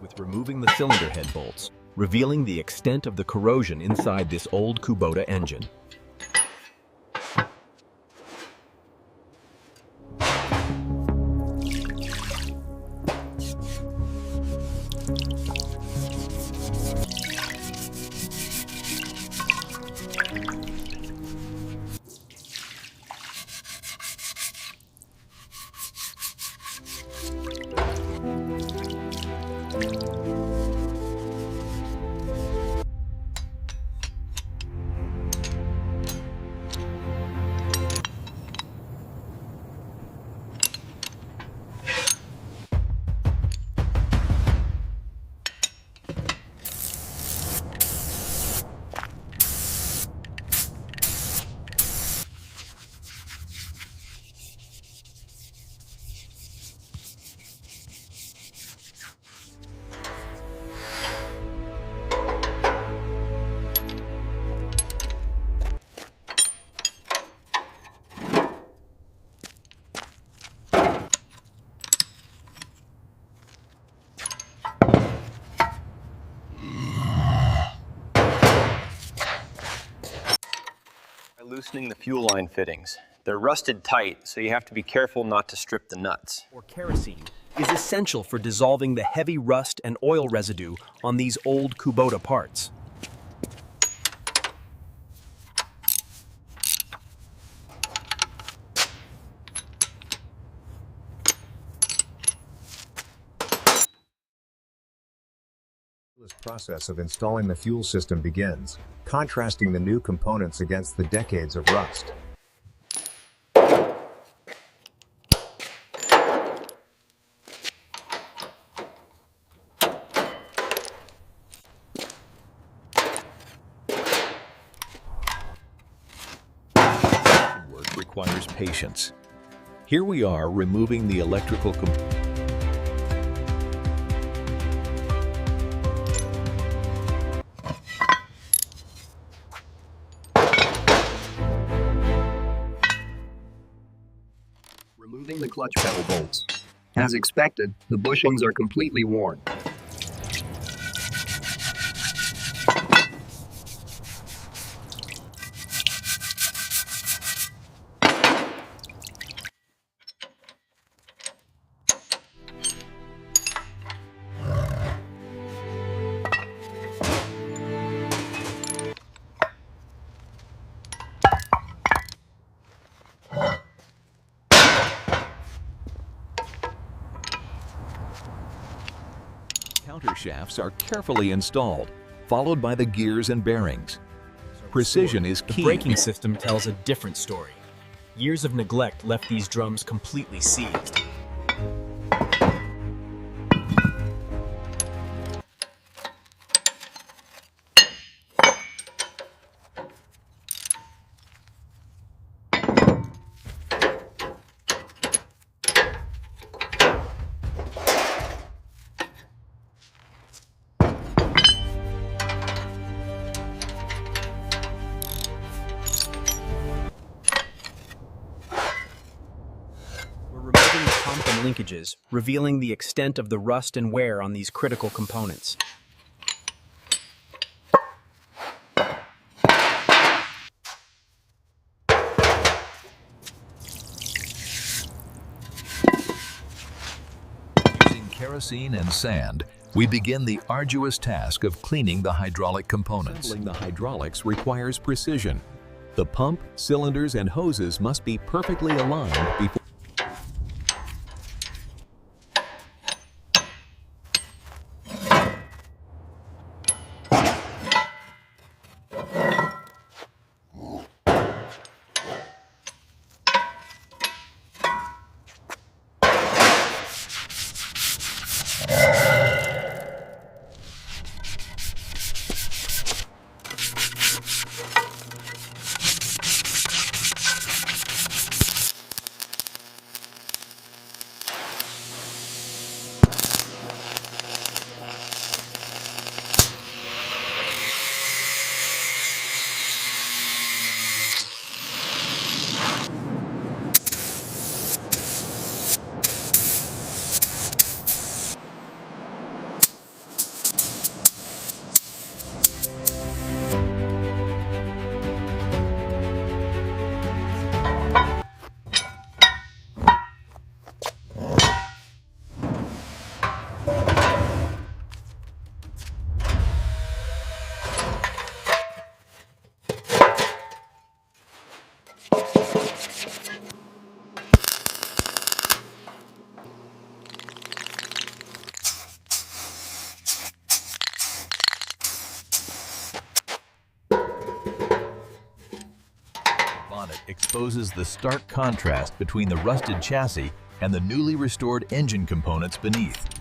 with removing the cylinder head bolts, revealing the extent of the corrosion inside this old Kubota engine. Loosening the fuel line fittings. They're rusted tight, so you have to be careful not to strip the nuts. Or kerosene is essential for dissolving the heavy rust and oil residue on these old Kubota parts. This process of installing the fuel system begins, contrasting the new components against the decades of rust. Work requires patience. Here we are removing the electrical components. Removing the clutch pedal bolts. As expected, the bushings are completely worn. Counter shafts are carefully installed, followed by the gears and bearings. Precision is key. The braking system tells a different story. Years of neglect left these drums completely seized. Pump and linkages, revealing the extent of the rust and wear on these critical components. Using kerosene and sand, we begin the arduous task of cleaning the hydraulic components. Assembling the hydraulics requires precision. The pump, cylinders, and hoses must be perfectly aligned before exposes the stark contrast between the rusted chassis and the newly restored engine components beneath.